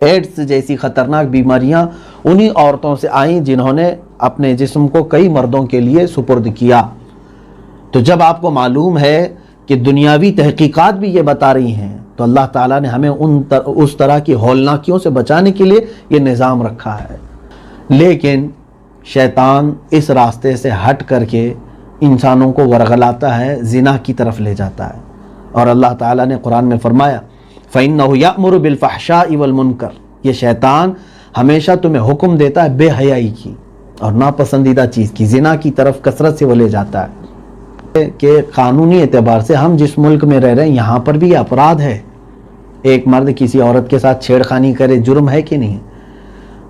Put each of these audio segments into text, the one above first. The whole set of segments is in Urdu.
ایڈس جیسی خطرناک بیماریاں انہی عورتوں سے آئیں جنہوں نے اپنے جسم کو کئی مردوں کے لیے سپرد کیا۔ تو جب آپ کو معلوم ہے کہ دنیاوی تحقیقات بھی یہ بتا رہی ہیں تو اللہ تعالیٰ نے ہمیں اس طرح کی ہولناکیوں سے بچانے کے لیے یہ نظام رکھا ہے۔ لیکن شیطان اس راستے سے ہٹ کر کے انسانوں کو ورغلاتا ہے، زنا کی طرف لے جاتا ہے، اور اللہ تعالیٰ نے قرآن میں فرمایا فَإِنَّهُ يَأْمُرُ بِالْفَحْشَاءِ وَالْمُنْكَرِ، یہ شیطان ہمیشہ تمہیں حکم دیتا ہے بے حیائی کی اور ناپسندیدہ چیز کی، زنا کی طرف کثرت سے وہ لے جاتا ہے کہ قانونی اعتبار سے ہم جس ملک میں رہ رہے ہیں یہاں پر بھی اپرادھ ہے۔ ایک مرد کسی عورت کے ساتھ چھیڑ خانی کرے جرم ہے کہ نہیں؟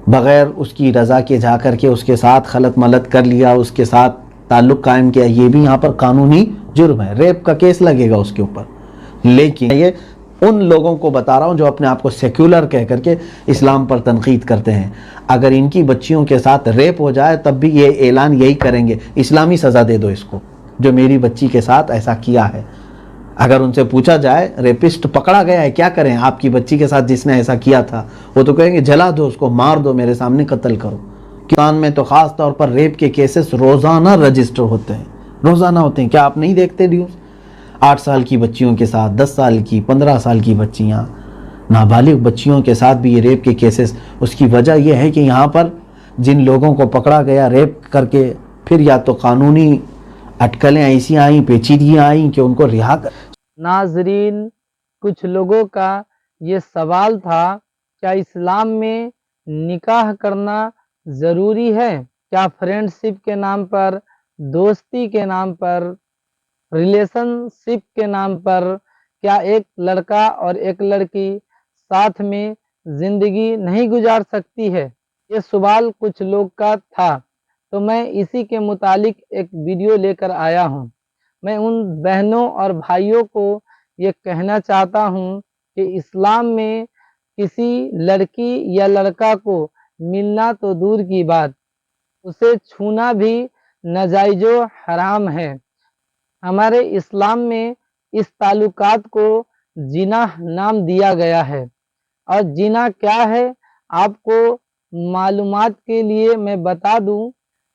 بغیر اس کی رضا کے جا کر کے اس کے ساتھ خلط ملط کر لیا، اس کے ساتھ تعلق قائم کیا، یہ بھی یہاں پر قانونی جرم ہے، ریپ کا کیس لگے گا اس کے اوپر۔ لیکن یہ ان لوگوں کو بتا رہا ہوں جو اپنے آپ کو سیکولر کہہ کر کے اسلام پر تنقید کرتے ہیں، اگر ان کی بچیوں کے ساتھ ریپ ہو جائے تب بھی یہ اعلان یہی کریں گے اسلامی سزا دے دو اس کو جو میری بچی کے ساتھ ایسا کیا ہے۔ اگر ان سے پوچھا جائے ریپسٹ پکڑا گیا ہے کیا کریں آپ کی بچی کے ساتھ جس نے ایسا کیا تھا، وہ تو کہیں گے جلا دو اس کو، مار دو، میرے سامنے قتل کرو۔ پاکستان میں تو خاص طور پر ریپ کے کیسز روزانہ رجسٹر ہوتے ہیں، روزانہ ہوتے ہیں۔ کیا آپ نہیں دیکھتے نیوز؟ 8 سال کی بچیوں کے ساتھ، 10 سال کی، 15 سال کی بچیاں، نابالغ بچیوں کے ساتھ بھی یہ ریپ کے کیسز۔ اس کی وجہ یہ ہے کہ یہاں پر جن لوگوں کو پکڑا گیا ریپ کر کے، پھر یا تو قانونی اٹکلیں ایسی آئیں، پیچیدگیاں آئیں کہ ان کو رہا کر۔ ناظرین، کچھ لوگوں کا یہ سوال تھا کیا اسلام میں نکاح کرنا ضروری ہے؟ کیا فرینڈ شپ کے نام پر، دوستی کے نام پر، ریلیشن شپ کے نام پر کیا ایک لڑکا اور ایک لڑکی ساتھ میں زندگی نہیں گزار سکتی ہے؟ یہ سوال کچھ لوگ کا تھا، تو میں اسی کے متعلق ایک ویڈیو لے کر آیا ہوں۔ میں ان بہنوں اور بھائیوں کو یہ کہنا چاہتا ہوں کہ اسلام میں کسی لڑکی یا لڑکا کو ملنا تو دور کی بات، اسے چھونا بھی ناجائز و حرام ہے۔ ہمارے اسلام میں اس تعلقات کو زنا نام دیا گیا ہے۔ اور زنا کیا ہے آپ کو معلومات کے لیے میں بتا دوں،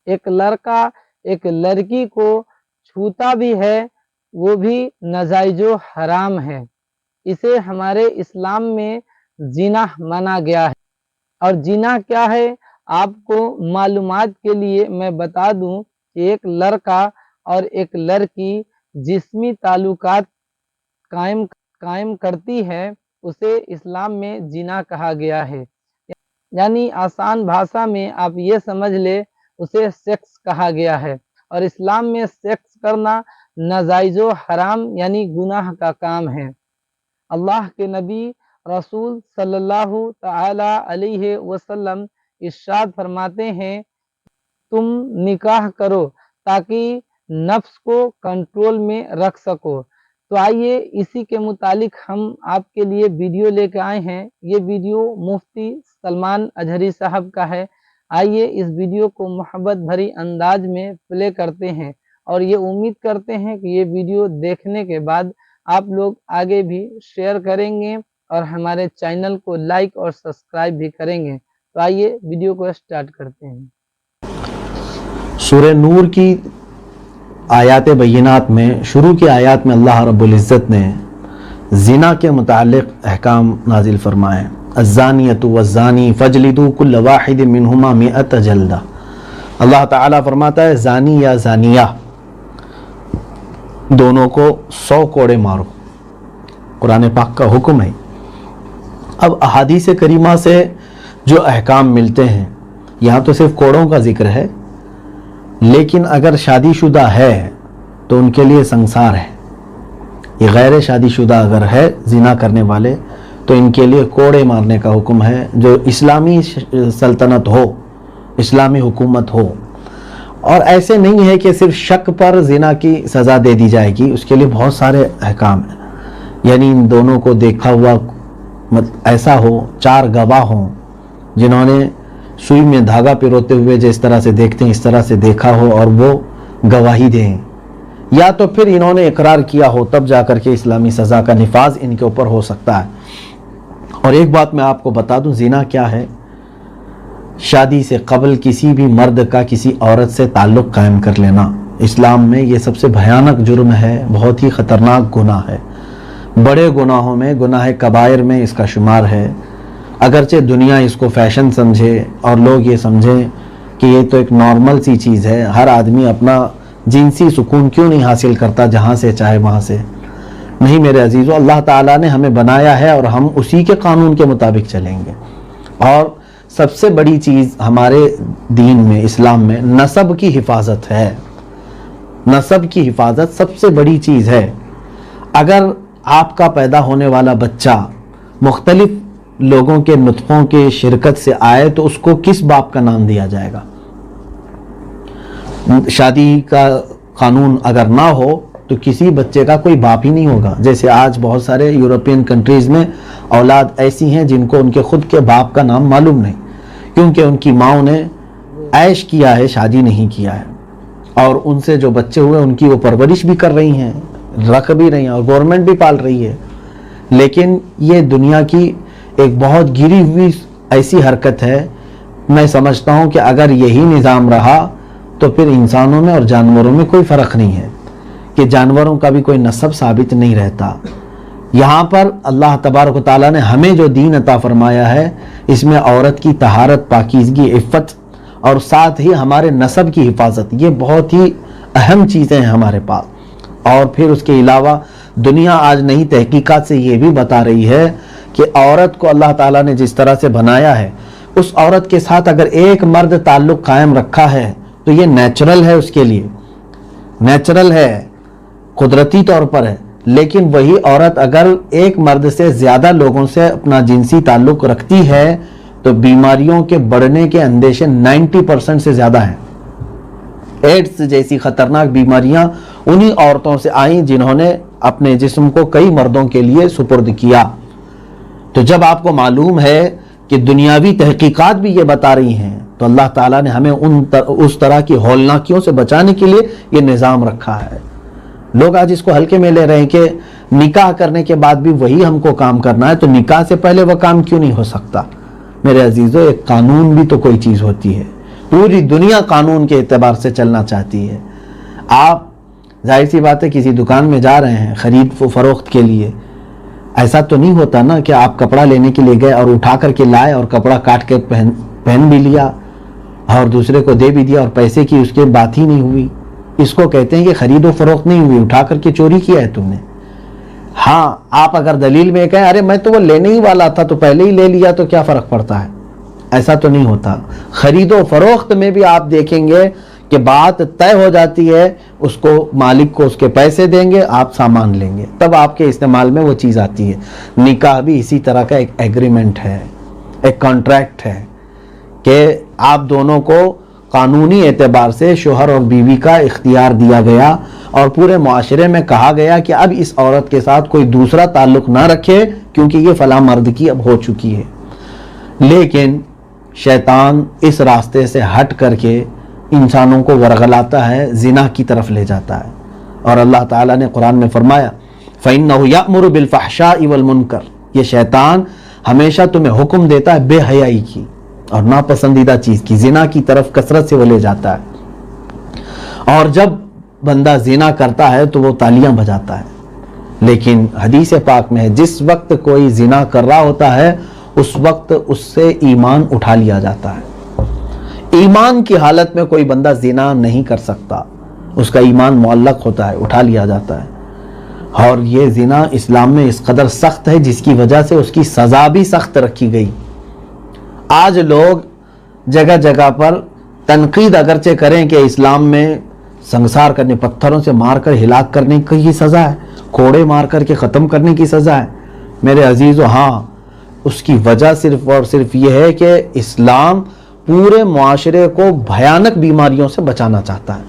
ایک لڑکا ایک لڑکی کو چھوتا بھی ہے وہ بھی ناجائز و حرام ہے، اسے ہمارے اسلام میں زنا مانا گیا ہے۔ اور زنا کیا ہے آپ کو معلومات کے لیے میں بتا دوں کہ ایک لڑکا اور ایک لڑکی جسمی تعلقات قائم کرتی ہے اسے اسلام میں زنا کہا گیا ہے، یعنی آسان بھاشا میں آپ یہ سمجھ لے اسے سیکس کہا گیا ہے۔ اور اسلام میں سیکس کرنا ناجائز و حرام یعنی گناہ کا کام ہے۔ اللہ کے نبی رسول صلی اللہ تعالی علیہ وسلم ارشاد فرماتے ہیں تم نکاح کرو تاکہ نفس کو کنٹرول میں رکھ سکو۔ تو آئیے اسی کے متعلق ہم آپ کے لیے ویڈیو لے کے آئے ہیں۔ یہ ویڈیو مفتی سلمان اجہری صاحب کا ہے۔ آئیے اس ویڈیو کو محبت بھری انداز میں پلے کرتے ہیں، اور یہ امید کرتے ہیں کہ یہ ویڈیو دیکھنے کے بعد آپ لوگ آگے بھی شیئر کریں گے اور ہمارے چینل کو لائک اور سبسکرائب بھی کریں گے۔ تو آئیے ویڈیو کو سٹارٹ کرتے ہیں۔ سورہ نور کی آیات بینات میں، شروع کی آیات میں اللہ رب العزت نے زنا کے متعلق احکام نازل فرمائے۔ الزانیۃ والزانی فاجلدوا کل واحد منہما 100 جلدہ۔ اللہ تعالیٰ فرماتا ہے زانی یا زانیہ دونوں کو 100 کوڑے مارو، قرآن پاک کا حکم ہے۔ اب احادیث کریمہ سے جو احکام ملتے ہیں یہاں تو صرف کوڑوں کا ذکر ہے، لیکن اگر شادی شدہ ہے تو ان کے لیے سنسار ہے۔ یہ غیر شادی شدہ اگر ہے زنا کرنے والے تو ان کے لیے کوڑے مارنے کا حکم ہے، جو اسلامی سلطنت ہو، اسلامی حکومت ہو۔ اور ایسے نہیں ہے کہ صرف شک پر زنا کی سزا دے دی جائے گی، اس کے لیے بہت سارے احکام ہیں، یعنی ان دونوں کو دیکھا ہوا ایسا ہو، 4 گواہ ہوں جنہوں نے سوئی میں دھاگا پیروتے ہوئے جس طرح سے دیکھتے ہیں اس طرح سے دیکھا ہو اور وہ گواہی دیں، یا تو پھر انہوں نے اقرار کیا ہو، تب جا کر کے اسلامی سزا کا نفاذ ان کے اوپر ہو سکتا ہے۔ اور ایک بات میں آپ کو بتا دوں، زنا کیا ہے؟ شادی سے قبل کسی بھی مرد کا کسی عورت سے تعلق قائم کر لینا اسلام میں یہ سب سے بھیانک جرم ہے، بہت ہی خطرناک گناہ ہے، بڑے گناہوں میں، گناہ کبائر میں اس کا شمار ہے۔ اگرچہ دنیا اس کو فیشن سمجھے اور لوگ یہ سمجھیں کہ یہ تو ایک نارمل سی چیز ہے، ہر آدمی اپنا جنسی سکون کیوں نہیں حاصل کرتا جہاں سے چاہے وہاں سے؟ نہیں میرے عزیزو، اللہ تعالیٰ نے ہمیں بنایا ہے اور ہم اسی کے قانون کے مطابق چلیں گے۔ اور سب سے بڑی چیز ہمارے دین میں، اسلام میں، نسب کی حفاظت ہے۔ نسب کی حفاظت سب سے بڑی چیز ہے۔ اگر آپ کا پیدا ہونے والا بچہ مختلف لوگوں کے نطفوں کے شرکت سے آئے تو اس کو کس باپ کا نام دیا جائے گا؟ شادی کا قانون اگر نہ ہو تو کسی بچے کا کوئی باپ ہی نہیں ہوگا۔ جیسے آج بہت سارے یورپین کنٹریز میں اولاد ایسی ہیں جن کو ان کے خود کے باپ کا نام معلوم نہیں، کیونکہ ان کی ماں نے عیش کیا ہے، شادی نہیں کیا ہے، اور ان سے جو بچے ہوئے ان کی وہ پرورش بھی کر رہی ہیں، رکھ بھی رہی ہیں، اور گورنمنٹ بھی پال رہی ہے۔ لیکن یہ دنیا کی ایک بہت گری ہوئی ایسی حرکت ہے۔ میں سمجھتا ہوں کہ اگر یہی نظام رہا تو پھر انسانوں میں اور جانوروں میں کوئی فرق نہیں ہے، کہ جانوروں کا بھی کوئی نسب ثابت نہیں رہتا۔ یہاں پر اللہ تبارک و تعالیٰ نے ہمیں جو دین عطا فرمایا ہے، اس میں عورت کی طہارت، پاکیزگی، عفت اور ساتھ ہی ہمارے نسب کی حفاظت، یہ بہت ہی اہم چیزیں ہیں ہمارے پاس۔ اور پھر اس کے علاوہ دنیا آج نئی تحقیقات سے یہ بھی بتا رہی ہے کہ عورت کو اللہ تعالیٰ نے جس طرح سے بنایا ہے، اس عورت کے ساتھ اگر ایک مرد تعلق قائم رکھا ہے تو یہ نیچرل ہے، اس کے لیے نیچرل ہے، قدرتی طور پر ہے۔ لیکن وہی عورت اگر ایک مرد سے زیادہ لوگوں سے اپنا جنسی تعلق رکھتی ہے تو بیماریوں کے بڑھنے کے اندیشے 90% سے زیادہ ہیں۔ ایڈز جیسی خطرناک بیماریاں انہی عورتوں سے آئیں جنہوں نے اپنے جسم کو کئی مردوں کے لیے سپرد کیا۔ تو جب آپ کو معلوم ہے کہ دنیاوی تحقیقات بھی یہ بتا رہی ہیں تو اللہ تعالیٰ نے ہمیں اس طرح کی ہولناکیوں سے بچانے کے لیے یہ نظام رکھا ہے۔ لوگ آج اس کو ہلکے میں لے رہے ہیں کہ نکاح کرنے کے بعد بھی وہی ہم کو کام کرنا ہے، تو نکاح سے پہلے وہ کام کیوں نہیں ہو سکتا؟ میرے عزیزو، ایک قانون بھی تو کوئی چیز ہوتی ہے۔ پوری دنیا قانون کے اعتبار سے چلنا چاہتی ہے۔ آپ ظاہر سی بات ہے کسی دکان میں جا رہے ہیں خرید و فروخت کے لیے، ایسا تو نہیں ہوتا نا کہ آپ کپڑا لینے کے لیے گئے اور اٹھا کر کے لائے اور کپڑا کاٹ کے پہن بھی لیا اور دوسرے کو دے بھی دیا اور پیسے کی اس کے بات ہی نہیں ہوئی۔ اس کو کہتے ہیں کہ خرید و فروخت نہیں ہوئی، اٹھا کر کے چوری کیا ہے تم نے۔ ہاں، آپ اگر دلیل میں کہیں ارے میں تو وہ لینے ہی والا تھا تو پہلے ہی لے لیا تو کیا فرق پڑتا ہے، ایسا تو نہیں ہوتا۔ خرید و فروخت میں بھی آپ دیکھیں گے کہ بات طے ہو جاتی ہے، اس کو مالک کو اس کے پیسے دیں گے، آپ سامان لیں گے، تب آپ کے استعمال میں وہ چیز آتی ہے۔ نکاح بھی اسی طرح کا ایک ایگریمنٹ ہے، ایک کانٹریکٹ ہے کہ آپ دونوں کو قانونی اعتبار سے شوہر اور بیوی کا اختیار دیا گیا اور پورے معاشرے میں کہا گیا کہ اب اس عورت کے ساتھ کوئی دوسرا تعلق نہ رکھے کیونکہ یہ فلاں مرد کی اب ہو چکی ہے۔ لیکن شیطان اس راستے سے ہٹ کر کے انسانوں کو ورغلاتا ہے، زنا کی طرف لے جاتا ہے۔ اور اللہ تعالیٰ نے قرآن میں فرمایا فَإِنَّهُ يَأْمُرُ بِالْفَحْشَاءِ وَالْمُنْكَرِ، یہ شیطان ہمیشہ تمہیں حکم دیتا ہے بے حیائی کی اور ناپسندیدہ چیز کی، زنا کی طرف کثرت سے وہ لے جاتا ہے۔ اور جب بندہ زنا کرتا ہے تو وہ تالیاں بجاتا ہے۔ لیکن حدیث پاک میں ہے جس وقت کوئی زنا کر رہا ہوتا ہے اس وقت اس سے ایمان اٹھا لیا جاتا ہے۔ ایمان کی حالت میں کوئی بندہ زنا نہیں کر سکتا، اس کا ایمان معلق ہوتا ہے، اٹھا لیا جاتا ہے۔ اور یہ زنا اسلام میں اس قدر سخت ہے جس کی وجہ سے اس کی سزا بھی سخت رکھی گئی۔ آج لوگ جگہ جگہ پر تنقید اگرچہ کریں کہ اسلام میں سنگسار کرنے، پتھروں سے مار کر ہلاک کرنے کی سزا ہے، کوڑے مار کر کے ختم کرنے کی سزا ہے، میرے عزیزو ہاں، اس کی وجہ صرف اور صرف یہ ہے کہ اسلام پورے معاشرے کو بھیانک بیماریوں سے بچانا چاہتا ہے۔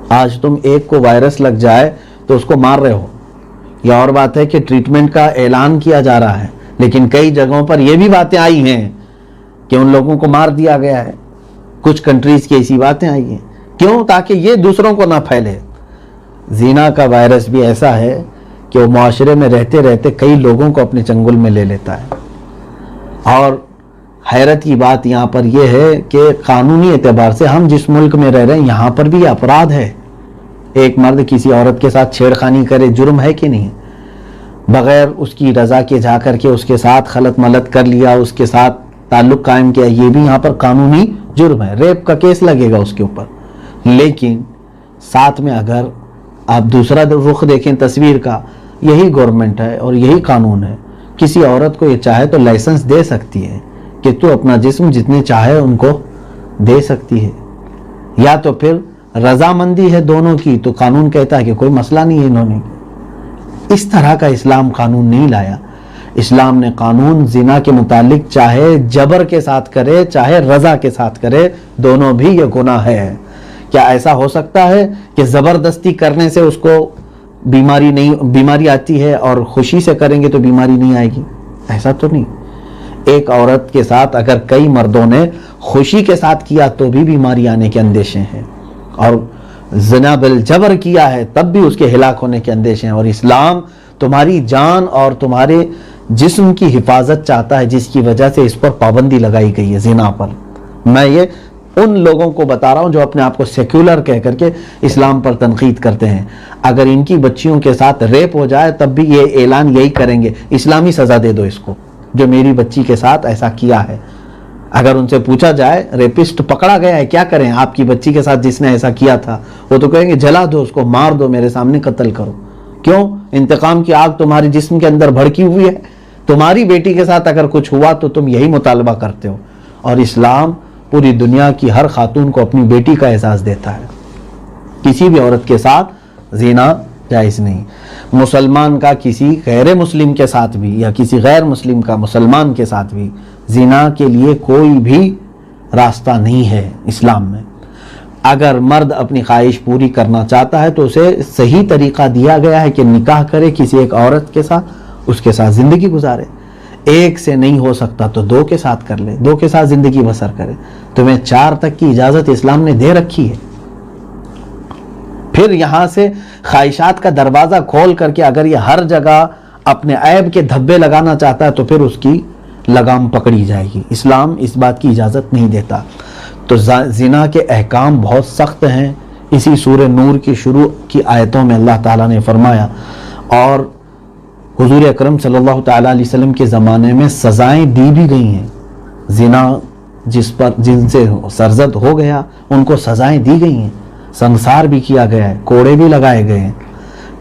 آج تم ایک کو وائرس لگ جائے تو اس کو مار رہے ہو، یہ اور بات ہے کہ ٹریٹمنٹ کا اعلان کیا جا رہا ہے، لیکن کئی جگہوں پر یہ بھی باتیں آئی ہیں کہ ان لوگوں کو مار دیا گیا ہے۔ کچھ کنٹریز کی ایسی باتیں آئی ہیں، کیوں؟ تاکہ یہ دوسروں کو نہ پھیلے۔ زنا کا وائرس بھی ایسا ہے کہ وہ معاشرے میں رہتے رہتے کئی لوگوں کو اپنے چنگل میں لے لیتا ہے۔ اور حیرت کی بات یہاں پر یہ ہے کہ قانونی اعتبار سے ہم جس ملک میں رہ رہے ہیں یہاں پر بھی یہ اپرادھ ہے، ایک مرد کسی عورت کے ساتھ چھیڑخانی کرے، جرم ہے کہ نہیں؟ بغیر اس کی رضا کے جا کر کے اس کے ساتھ خلط ملط کر لیا، اس کے ساتھ تعلق قائم کیا، یہ بھی یہاں پر قانونی جرم ہے، ریپ کا کیس لگے گا اس کے اوپر۔ لیکن ساتھ میں اگر آپ دوسرا رخ دیکھیں تصویر کا، یہی گورنمنٹ ہے اور یہی قانون ہے، کسی عورت کو یہ چاہے تو لائسنس دے سکتی ہے کہ تو اپنا جسم جتنے چاہے ان کو دے سکتی ہے، یا تو پھر رضامندی ہے دونوں کی تو قانون کہتا ہے کہ کوئی مسئلہ نہیں ہے، انہوں نے اس طرح کا اسلام قانون نہیں لایا۔ اسلام نے قانون زنا کے متعلق چاہے جبر کے ساتھ کرے چاہے رضا کے ساتھ کرے، دونوں بھی یہ گناہ ہے۔ کیا ایسا ہو سکتا ہے کہ زبردستی کرنے سے اس کو بیماری آتی ہے اور خوشی سے کریں گے تو بیماری نہیں آئے گی؟ ایسا تو نہیں۔ ایک عورت کے ساتھ اگر کئی مردوں نے خوشی کے ساتھ کیا تو بھی بیماری آنے کے اندیشے ہیں، اور زنا بالجبر کیا ہے تب بھی اس کے ہلاک ہونے کے اندیشے ہیں۔ اور اسلام تمہاری جان اور تمہارے جسم کی حفاظت چاہتا ہے، جس کی وجہ سے اس پر پابندی لگائی گئی ہے، زنا پر۔ میں یہ ان لوگوں کو بتا رہا ہوں جو اپنے آپ کو سیکولر کہہ کر کے اسلام پر تنقید کرتے ہیں، اگر ان کی بچیوں کے ساتھ ریپ ہو جائے تب بھی یہ اعلان یہی کریں گے، اسلامی سزا دے دو اس کو جو میری بچی کے ساتھ ایسا کیا ہے۔ اگر ان سے پوچھا جائے ریپسٹ پکڑا گیا ہے کیا کریں آپ کی بچی کے ساتھ جس نے ایسا کیا تھا، وہ تو کہیں گے جلا دو اس کو، مار دو، میرے سامنے قتل کرو۔ کیوں؟ انتقام کی آگ تمہارے جسم کے اندر بھڑکی ہوئی ہے۔ تمہاری بیٹی کے ساتھ اگر کچھ ہوا تو تم یہی مطالبہ کرتے ہو، اور اسلام پوری دنیا کی ہر خاتون کو اپنی بیٹی کا احساس دیتا ہے۔ کسی بھی عورت کے ساتھ زنا جائز نہیں۔ مسلمان کا کسی غیر مسلم کے ساتھ بھی یا کسی غیر مسلم کا مسلمان کے ساتھ بھی زنا کے لیے کوئی بھی راستہ نہیں ہے اسلام میں۔ اگر مرد اپنی خواہش پوری کرنا چاہتا ہے تو اسے صحیح طریقہ دیا گیا ہے کہ نکاح کرے کسی ایک عورت کے ساتھ، اس کے ساتھ زندگی گزارے۔ ایک سے نہیں ہو سکتا تو دو کے ساتھ کر لے، دو کے ساتھ زندگی بسر کرے۔ تمہیں 4 تک کی اجازت اسلام نے دے رکھی ہے۔ پھر یہاں سے خواہشات کا دروازہ کھول کر کے اگر یہ ہر جگہ اپنے عیب کے دھبے لگانا چاہتا ہے تو پھر اس کی لگام پکڑی جائے گی۔ اسلام اس بات کی اجازت نہیں دیتا۔ تو زنا کے احکام بہت سخت ہیں۔ اسی سورہ نور کی شروع کی آیتوں میں اللہ تعالیٰ نے فرمایا، اور حضور اکرم صلی اللہ تعالیٰ علیہ وسلم کے زمانے میں سزائیں دی بھی گئی ہیں۔ زنا جن سے سرزد ہو گیا ان کو سزائیں دی گئی ہیں، سنسار بھی کیا گیا ہے، کوڑے بھی لگائے گئے ہیں۔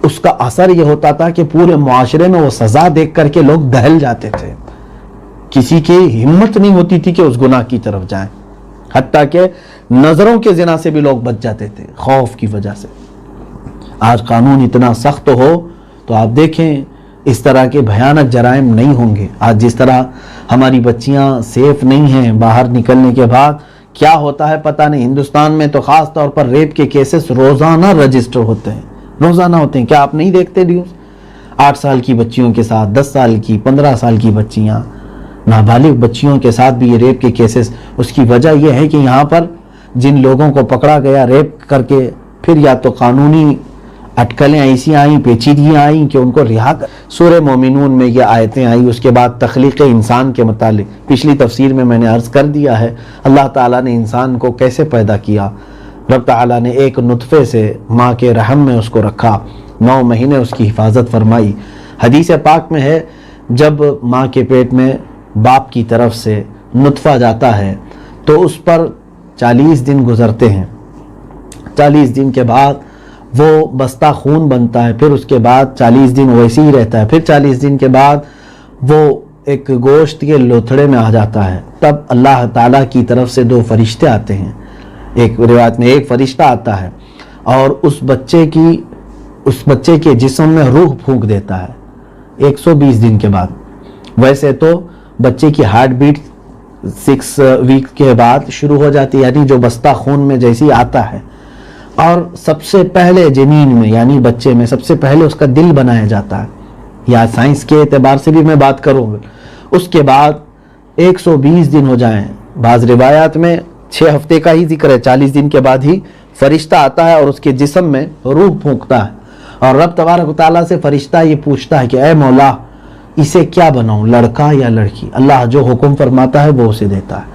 اس کا اثر یہ ہوتا تھا کہ پورے معاشرے میں وہ سزا دیکھ کر کے لوگ دہل جاتے تھے، کسی کی ہمت نہیں ہوتی تھی کہ اس گناہ کی طرف جائیں، حتیٰ کہ نظروں کے زنا سے بھی لوگ بچ جاتے تھے خوف کی وجہ سے۔ آج قانون اتنا سخت ہو تو آپ دیکھیں اس طرح کے بھیانک جرائم نہیں ہوں گے۔ آج جس طرح ہماری بچیاں سیف نہیں ہیں، باہر نکلنے کے بعد کیا ہوتا ہے پتہ نہیں۔ ہندوستان میں تو خاص طور پر ریپ کے کیسز روزانہ رجسٹر ہوتے ہیں، روزانہ ہوتے ہیں۔ کیا آپ نہیں دیکھتے نیوز؟ 8 سال کی بچیوں کے ساتھ، 10 سال کی، 15 سال کی بچیاں، نابالغ بچیوں کے ساتھ بھی یہ ریپ کے کیسز۔ اس کی وجہ یہ ہے کہ یہاں پر جن لوگوں کو پکڑا گیا ریپ کر کے، پھر یا تو قانونی اٹکلیں ایسی آئیں، پیچیدگیاں آئیں کہ ان کو رہا کر۔ سورہ مومنون میں یہ آیتیں آئیں، اس کے بعد تخلیق انسان کے متعلق پچھلی تفسیر میں نے عرض کر دیا ہے اللہ تعالیٰ نے انسان کو کیسے پیدا کیا۔ رب تعالیٰ نے ایک نطفے سے ماں کے رحم میں اس کو رکھا، 9 مہینے اس کی حفاظت فرمائی۔ حدیث پاک میں ہے جب ماں کے پیٹ میں باپ کی طرف سے نطفہ جاتا ہے تو اس پر 40 دن گزرتے ہیں۔ 40 دن کے بعد وہ بستہ خون بنتا ہے، پھر اس کے بعد 40 دن ویسے ہی رہتا ہے، پھر 40 دن کے بعد وہ ایک گوشت کے لوتھڑے میں آ جاتا ہے۔ تب اللہ تعالیٰ کی طرف سے 2 فرشتے آتے ہیں، ایک روایت میں ایک فرشتہ آتا ہے اور اس بچے کے جسم میں روح پھونک دیتا ہے 120 دن کے بعد۔ ویسے تو بچے کی ہارٹ بیٹ 6 ویک کے بعد شروع ہو جاتی ہے، یعنی جو بستہ خون میں جیسی آتا ہے، اور سب سے پہلے جنین میں یعنی بچے میں سب سے پہلے اس کا دل بنایا جاتا ہے، یا سائنس کے اعتبار سے بھی میں بات کروں گا۔ اس کے بعد 120 دن ہو جائیں، بعض روایات میں 6 ہفتے کا ہی ذکر ہے، 40 دن کے بعد ہی فرشتہ آتا ہے اور اس کے جسم میں روح پھونکتا ہے، اور رب تبارک و تعالیٰ سے فرشتہ یہ پوچھتا ہے کہ اے مولا اسے کیا بناؤں، لڑکا یا لڑکی؟ اللہ جو حکم فرماتا ہے وہ اسے دیتا ہے،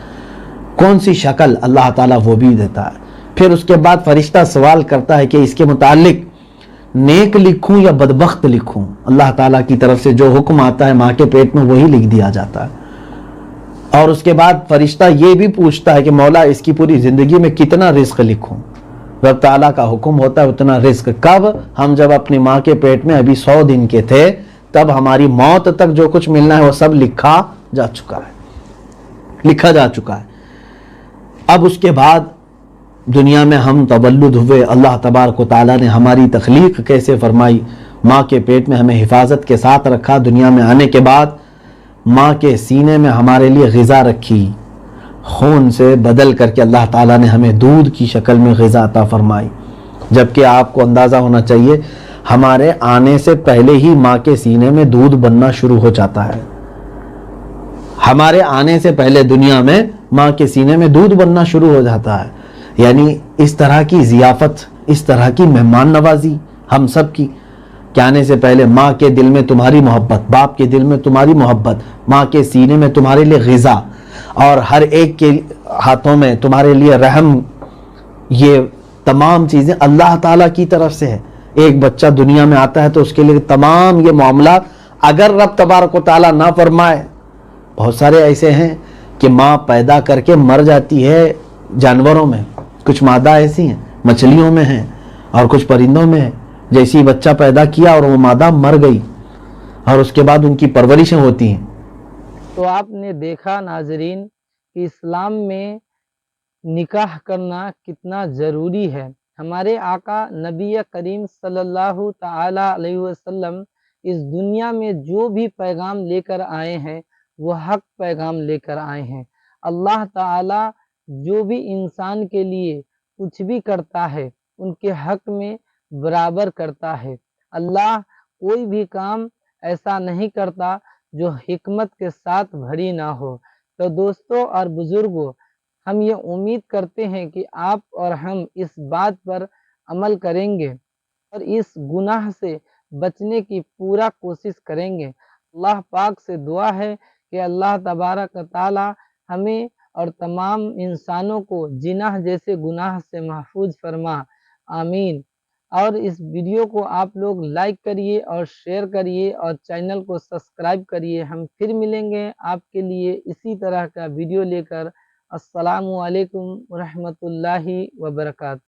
کون سی شکل اللہ تعالیٰ وہ بھی دیتا ہے۔ پھر اس کے بعد فرشتہ سوال کرتا ہے کہ اس کے متعلق نیک لکھوں یا بدبخت لکھوں؟ اللہ تعالیٰ کی طرف سے جو حکم آتا ہے ماں کے پیٹ میں وہی لکھ دیا جاتا ہے۔ اور اس کے بعد فرشتہ یہ بھی پوچھتا ہے کہ مولا اس کی پوری زندگی میں کتنا رزق لکھوں؟ رب تعالیٰ کا حکم ہوتا ہے اتنا رزق۔ کب؟ ہم جب اپنی ماں کے پیٹ میں ابھی 100 دن کے تھے تب ہماری موت تک جو کچھ ملنا ہے وہ سب لکھا جا چکا ہے۔ اب اس کے بعد دنیا میں ہم تولد ہوئے، اللہ تبارک و تعالیٰ نے ہماری تخلیق کیسے فرمائی، ماں کے پیٹ میں ہمیں حفاظت کے ساتھ رکھا، دنیا میں آنے کے بعد ماں کے سینے میں ہمارے لیے غذا رکھی، خون سے بدل کر کے اللہ تعالیٰ نے ہمیں دودھ کی شکل میں غذا عطا فرمائی، جبکہ آپ کو اندازہ ہونا چاہیے ہمارے آنے سے پہلے ہی ماں کے سینے میں دودھ بننا شروع ہو جاتا ہے۔ ہمارے آنے سے پہلے دنیا میں ماں کے سینے میں دودھ بننا شروع ہو جاتا ہے۔ یعنی اس طرح کی ضیافت، اس طرح کی مہمان نوازی ہم سب کی کہ آنے سے پہلے ماں کے دل میں تمہاری محبت، باپ کے دل میں تمہاری محبت، ماں کے سینے میں تمہارے لیے غذا، اور ہر ایک کے ہاتھوں میں تمہارے لیے رحم، یہ تمام چیزیں اللہ تعالیٰ کی طرف سے ہے۔ ایک بچہ دنیا میں آتا ہے تو اس کے لیے تمام یہ معاملات اگر رب تبارک و تعالیٰ نہ فرمائے، بہت سارے ایسے ہیں کہ ماں پیدا کر کے مر جاتی ہے جانوروں میں، کچھ مادہ ایسی ہیں مچھلیوں میں ہیں اور کچھ پرندوں میں ہیں، جیسی بچہ پیدا کیا اور وہ مادہ مر گئی اور اس کے بعد ان کی پرورشیں ہوتی ہیں۔ تو آپ نے دیکھا ناظرین کہ اسلام میں نکاح کرنا کتنا ضروری ہے۔ ہمارے آقا نبی کریم صلی اللہ تعالی علیہ وسلم اس دنیا میں جو بھی پیغام لے کر آئے ہیں وہ حق پیغام لے کر آئے ہیں۔ اللہ تعالی جو بھی انسان کے لیے کچھ بھی کرتا ہے ان کے حق میں برابر کرتا ہے۔ اللہ کوئی بھی کام ایسا نہیں کرتا جو حکمت کے ساتھ بھری نہ ہو۔ تو دوستوں اور بزرگوں، ہم یہ امید کرتے ہیں کہ آپ اور ہم اس بات پر عمل کریں گے اور اس گناہ سے بچنے کی پورا کوشش کریں گے۔ اللہ پاک سے دعا ہے کہ اللہ تبارک تعالی ہمیں اور تمام انسانوں کو زنا جیسے گناہ سے محفوظ فرما، آمین۔ اور اس ویڈیو کو آپ لوگ لائک کریے اور شیئر کریے اور چینل کو سبسکرائب کریے۔ ہم پھر ملیں گے آپ کے لیے اسی طرح کا ویڈیو لے کر۔ السلام علیکم ورحمۃ اللہ وبرکاتہ۔